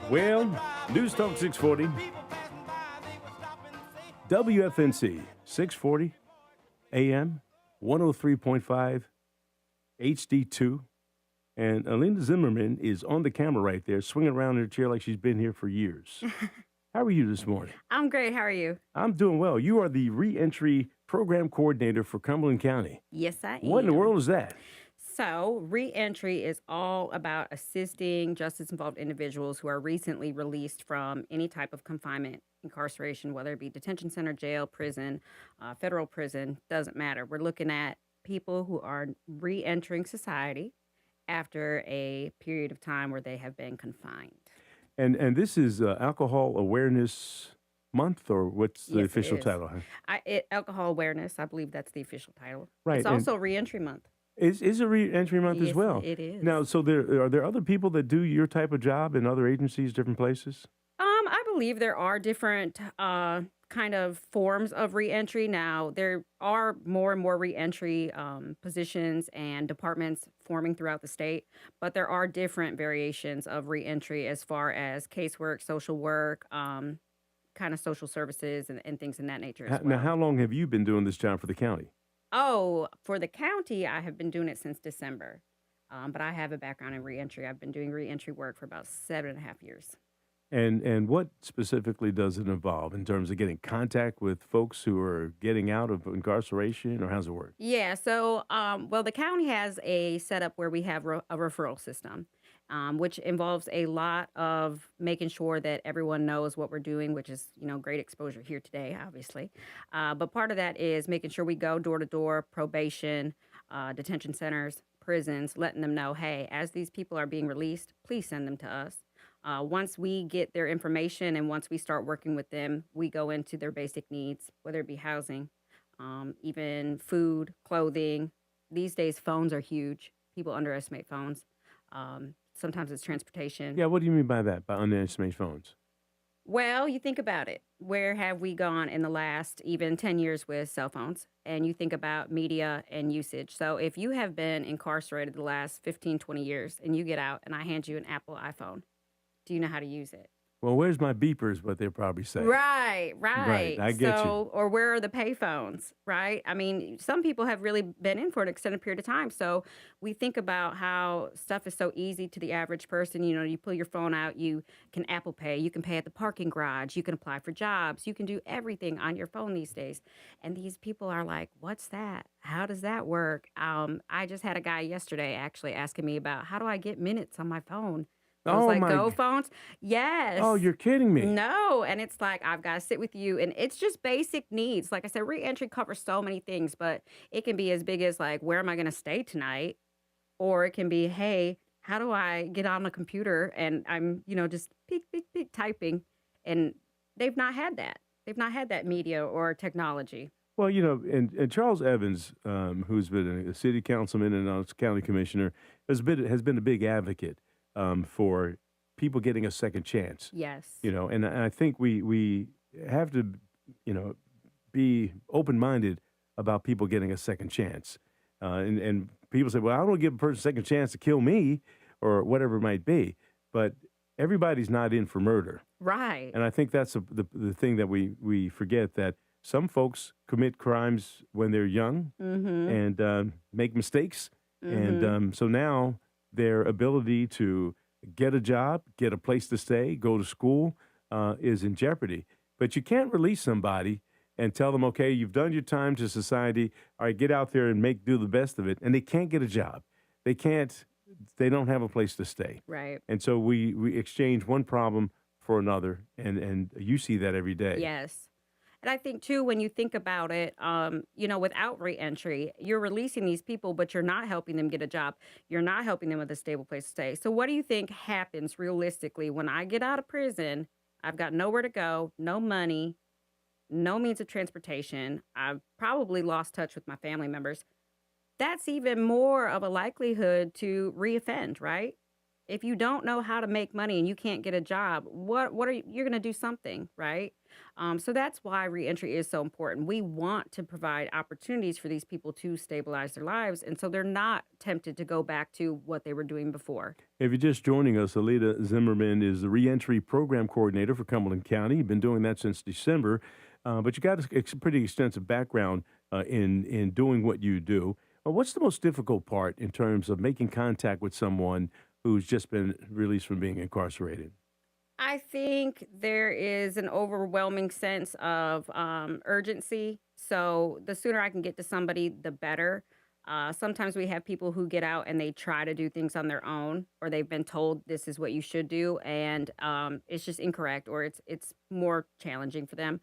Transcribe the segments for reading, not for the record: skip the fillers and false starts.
Well, News Talk 640, WFNC 640 AM, 103.5 HD2. And Alina Zimmerman is on the camera right there, swinging around in her chair like she's been here for years. How are you this morning? I'm great. How are you? I'm doing well. You are the Reentry Program Coordinator for Cumberland County. Yes, I am. What in the world is that? So, reentry is all about assisting justice-involved individuals who are recently released from any type of confinement, incarceration, whether it be detention center, jail, prison, federal prison, doesn't matter. We're looking at people who are reentering society after a period of time where they have been confined. And this is Alcohol Awareness Month, or what's the Yes, it official is. title? Huh? Alcohol awareness, I believe that's the official title. Right. It's also reentry month. Is a Reentry Month as Yes, well? it is. Now, so are there other people that do your type of job in other agencies, different places? I believe there are different kind of forms of reentry. Now, there are more and more reentry positions and departments forming throughout the state, but there are different variations of reentry as far as casework, social work, kind of social services, and things in that nature as Now, well. how long have you been doing this job for the county? Oh, for the county, I have been doing it since December, but I have a background in reentry. I've been doing reentry work for about 7.5 years. And what specifically does it involve in terms of getting contact with folks who are getting out of incarceration, or how's it work? Yeah, so, well, the county has a setup where we have a referral system, which involves a lot of making sure that everyone knows what we're doing, which is, great exposure here today, obviously. But part of that is making sure we go door to door, probation, detention centers, prisons, letting them know, hey, as these people are being released, please send them to us. Once we get their information and once we start working with them, we go into their basic needs, whether it be housing, even food, clothing. These days, phones are huge. People underestimate phones. Sometimes it's transportation. Yeah, what do you mean by that, by underestimated phones? Well, you think about it. Where have we gone in the last even 10 years with cell phones? And you think about media and usage. So if you have been incarcerated the last 15, 20 years and you get out and I hand you an Apple iPhone, do you know how to use it? Well, where's my beepers, what they'll probably say. Right, Right, right. I get you. Or where are the payphones, right? I mean, some people have really been in for an extended period of time. So we think about how stuff is so easy to the average person. You pull your phone out, you can Apple Pay, you can pay at the parking garage, you can apply for jobs, you can do everything on your phone these days. And these people are like, what's that? How does that work? I just had a guy yesterday actually asking me about how do I get minutes on my phone? Those Oh like my, Go phones. oh, Yes. you're kidding me. No, and it's like I've got to sit with you, and it's just basic needs. Like I said, reentry covers so many things, but it can be as big as like, where am I going to stay tonight? Or it can be, hey, how do I get on the computer and I'm, just peek typing, and they've not had that. They've not had that media or technology. Well, and Charles Evans, who's been a city councilman and a county commissioner, has been a big advocate for people getting a second chance. Yes. And I think we have to, be open-minded about people getting a second chance. And people say, well, I don't want to give a person a second chance to kill me or whatever it might be. But everybody's not in for murder. Right. And I think that's the thing that we forget, that some folks commit crimes when they're young Mm-hmm. and make mistakes. And Mm-hmm. so now their ability to get a job, get a place to stay, go to school is in jeopardy. But you can't release somebody and tell them, okay, you've done your time to society. All right, get out there and do the best of it. And they can't get a job. They don't have a place to stay. Right. And so we exchange one problem for another. And you see that every day. Yes. And I think too, when you think about it, without reentry, you're releasing these people, but you're not helping them get a job. You're not helping them with a stable place to stay. So what do you think happens realistically when I get out of prison? I've got nowhere to go, no money, no means of transportation. I've probably lost touch with my family members. That's even more of a likelihood to reoffend, right? If you don't know how to make money and you can't get a job, what are you're going to do something, right? So that's why reentry is so important. We want to provide opportunities for these people to stabilize their lives, and so they're not tempted to go back to what they were doing before. If you're just joining us, Alina Zimmerman is the Reentry Program Coordinator for Cumberland County. You've been doing that since December, but you got a pretty extensive background in doing what you do. What's the most difficult part in terms of making contact with someone who's just been released from being incarcerated? I think there is an overwhelming sense of urgency. So the sooner I can get to somebody, the better. Sometimes we have people who get out and they try to do things on their own, or they've been told this is what you should do, and it's just incorrect, or it's more challenging for them.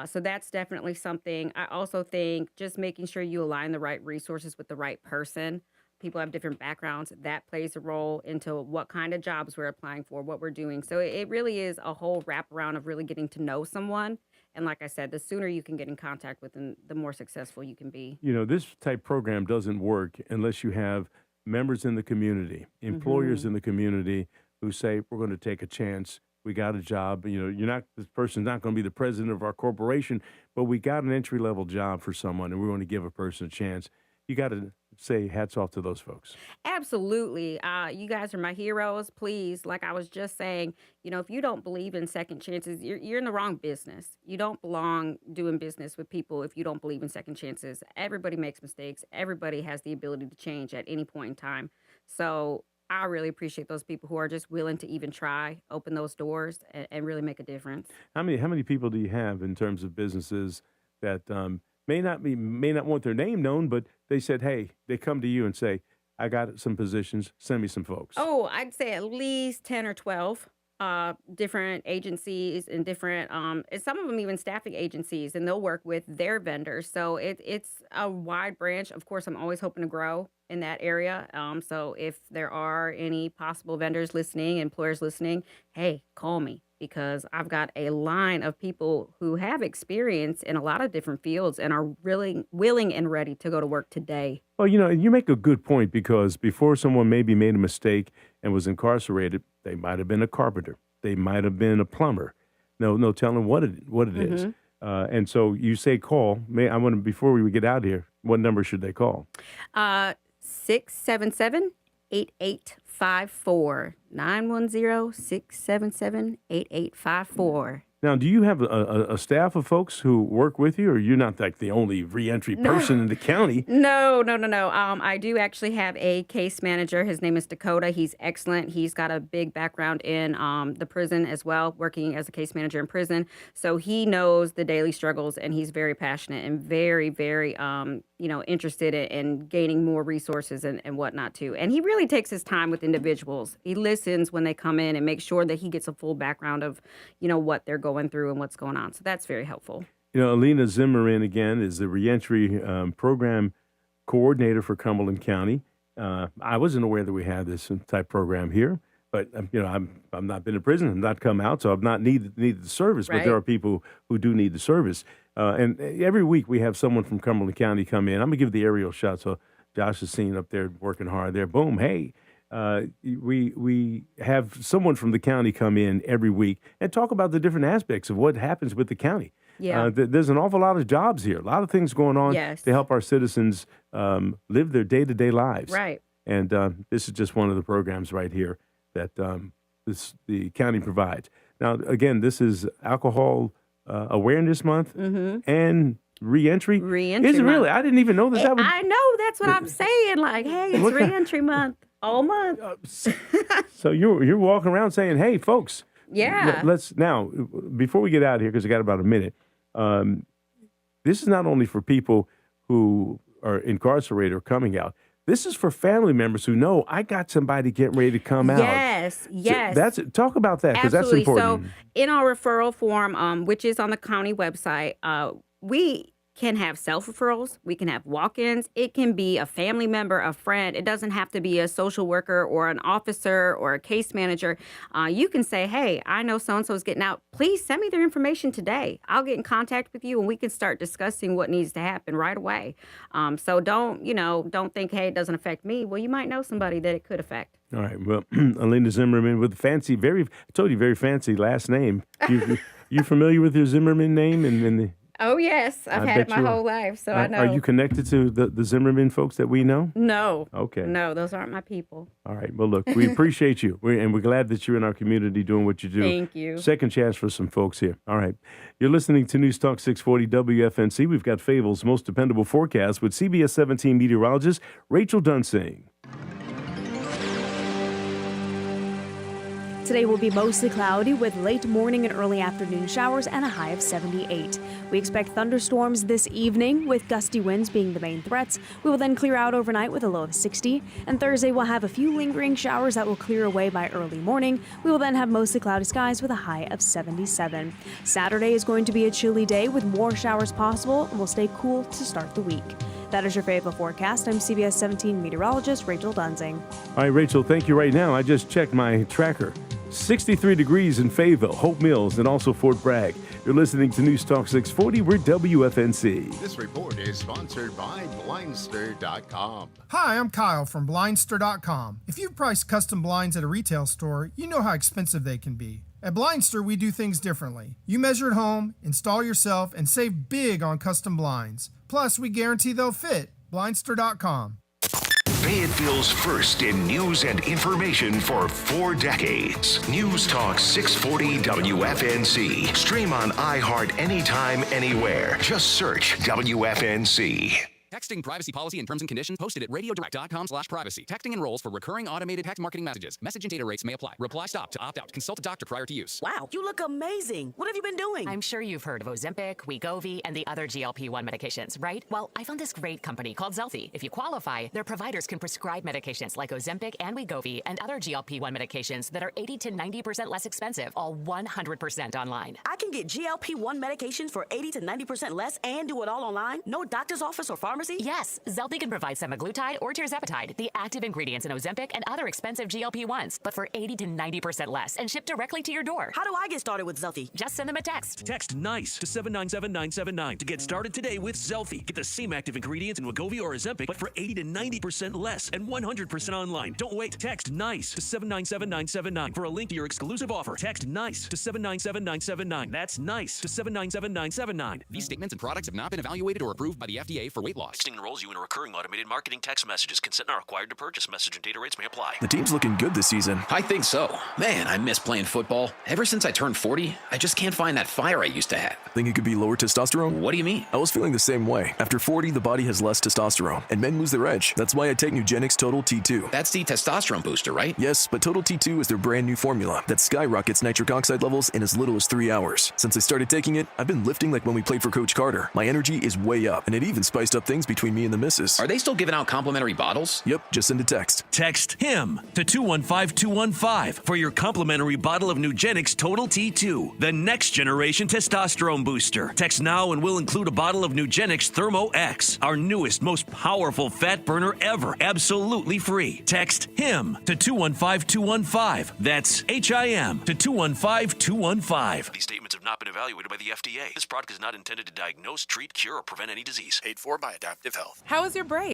So that's definitely something. I also think just making sure you align the right resources with the right person. People have different backgrounds. That plays a role into what kind of jobs we're applying for, what we're doing. So it really is a whole wraparound of really getting to know someone. And like I said, the sooner you can get in contact with them, the more successful you can be. You know, this type program doesn't work unless you have members in the community, employers Hmm. in the community who say, we're going to take a chance. We got a job. You know, this person's not going to be the president of our corporation, but we got an entry level job for someone and we want to give a person a chance. You got to say hats off to those folks. Absolutely. You guys are my heroes. Please, like I was just saying, if you don't believe in second chances, you're in the wrong business. You don't belong doing business with people if you don't believe in second chances. Everybody makes mistakes. Everybody has the ability to change at any point in time. So I really appreciate those people who are just willing to even try, open those doors, and really make a difference. How many people do you have in terms of businesses that may not want their name known, but they said, hey, they come to you and say, I got some positions, send me some folks. Oh, I'd say at least 10 or 12 different agencies and different and some of them even staffing agencies, and they'll work with their vendors. So it's a wide branch. Of course, I'm always hoping to grow in that area. So if there are any possible vendors listening, employers listening, hey, call me because I've got a line of people who have experience in a lot of different fields and are really willing and ready to go to work today. Well, and you make a good point because before someone maybe made a mistake and was incarcerated, they might have been a carpenter, they might have been a plumber. No telling what it is. Hmm. And so you say call. I want to before we get out here. What number should they call? 677 8854 Now, do you have a staff of folks who work with you, or you're not like the only reentry No. person in the county? No, no, no, no. I do actually have a case manager. His name is Dakota. He's excellent. He's got a big background in the prison as well, working as a case manager in prison. So he knows the daily struggles, and he's very passionate and very, very, interested in gaining more resources and whatnot too. And he really takes his time with individuals. He listens when they come in and makes sure that he gets a full background of, what they're going through and what's going on. So that's very helpful. Alina Zimmerman, again, is the reentry program coordinator for Cumberland County. I wasn't aware that we had this type program here, but I'm not been in prison, I've not come out, so I've not needed the service. But there Right. are people who do need the service, and every week we have someone from Cumberland County come in. I'm gonna give the aerial shot, so Josh is seen up there working hard there. Boom, hey. We have someone from the county come in every week and talk about the different aspects of what happens with the county. Yeah. There's an awful lot of jobs here, a lot of things going on Yes. to help our citizens live their day-to-day lives. Right. And this is just one of the programs right here that the county provides. Now, again, this is Alcohol Awareness Month Mm-hmm. and reentry. Reentry Is it really? month. I didn't even know that that would. I know that's what I'm saying. Like, hey, it's What kind- reentry month all month. So you're walking around saying, "Hey, folks, Yeah. let's now before we get out of here because I got about a minute. This is not only for people who are incarcerated or coming out. This is for family members who know I got somebody getting ready to come out. Yes. So Yes. that's talk about that because that's Absolutely. important. So in our referral form, which is on the county website, we can have self-referrals. We can have walk-ins. It can be a family member, a friend. It doesn't have to be a social worker or an officer or a case manager. You can say, hey, I know so-and-so is getting out. Please send me their information today. I'll get in contact with you and we can start discussing what needs to happen right away. So don't think, hey, it doesn't affect me. Well, you might know somebody that it could affect. All right. Well, Alina Zimmerman with fancy, I told you, very fancy last name. You familiar with your Zimmerman name? Oh, yes. I've had it my whole life, so I know. Are you connected to the Zimmerman folks that we know? No. Okay. No, those aren't my people. All right. Well, look, we appreciate you, and we're glad that you're in our community doing what you do. Thank you. Second chance for some folks here. All right. You're listening to News Talk 640 WFNC. We've got Fayetteville's most dependable forecast with CBS 17 meteorologist Rachel Dunsing. Today will be mostly cloudy with late morning and early afternoon showers and a high of 78. We expect thunderstorms this evening with gusty winds being the main threats. We will then clear out overnight with a low of 60. And Thursday we'll have a few lingering showers that will clear away by early morning. We will then have mostly cloudy skies with a high of 77. Saturday is going to be a chilly day with more showers possible and will stay cool to start the week. That is your Fayetteville forecast. I'm CBS 17 meteorologist Rachel Dunsing. All right, Rachel, thank you right now. I just checked my tracker. 63 degrees in Fayetteville, Hope Mills, and also Fort Bragg. You're listening to News Talk 640. We're WFNC. This report is sponsored by Blindster.com. Hi, I'm Kyle from Blindster.com. If you've priced custom blinds at a retail store, you know how expensive they can be. At Blindster, we do things differently. You measure at home, install yourself, and save big on custom blinds. Plus, we guarantee they'll fit. Blindster.com. Fayetteville's first in news and information for 4 decades. News Talk 640 WFNC. Stream on iHeart anytime, anywhere. Just search WFNC. Texting privacy policy and terms and conditions posted at radiodirect.com/privacy. Texting enrolls for recurring automated text marketing messages. Message and data rates may apply. Reply stop to opt out. Consult a doctor prior to use. Wow, you look amazing. What have you been doing? I'm sure you've heard of Ozempic, Wegovy, and the other GLP-1 medications, right? Well, I found this great company called Zelfie. If you qualify, their providers can prescribe medications like Ozempic and Wegovy and other GLP-1 medications that are 80 to 90% less expensive, all 100% online. I can get GLP-1 medications for 80 to 90% less and do it all online? No doctor's office or pharmacy? Yes, Zelfie can provide semaglutide or tirzepatide, the active ingredients in Ozempic and other expensive GLP-1s, but for 80 to 90% less and shipped directly to your door. How do I get started with Zelfie? Just send them a text. Text NICE to 797-979 to get started today with Zelfie. Get the same active ingredients in Wegovy or Ozempic, but for 80 to 90% less and 100% online. Don't wait. Text NICE to 797-979 for a link to your exclusive offer. Text NICE to 797-979. That's NICE to 797-979. These statements and products have not been evaluated or approved by the FDA for weight loss. Texting enrolls you in a recurring automated marketing text messages. Consent not required to purchase. Message and data rates may apply. The team's looking good this season. I think so. Man, I miss playing football. Ever since I turned 40, I just can't find that fire I used to have. Think it could be lower testosterone? What do you mean? I was feeling the same way. After 40, the body has less testosterone, and men lose their edge. That's why I take Nugenix Total T2. That's the testosterone booster, right? Yes, but Total T2 is their brand new formula that skyrockets nitric oxide levels in as little as 3 hours. Since I started taking it, I've been lifting like when we played for Coach Carter. My energy is way up, and it even spiced up things between me and the missus. Are they still giving out complimentary bottles? Yep, just send a text. Text HIM to 215-215 for your complimentary bottle of Nugenix Total T2, the next generation testosterone booster. Text now and we'll include a bottle of Nugenix Thermo X, our newest, most powerful fat burner ever, absolutely free. Text HIM to 215-215. That's HIM to 215-215. These statements have not been evaluated by the FDA. This product is not intended to diagnose, treat, cure, or prevent any disease. Paid for by Adaptive Health. How was your break?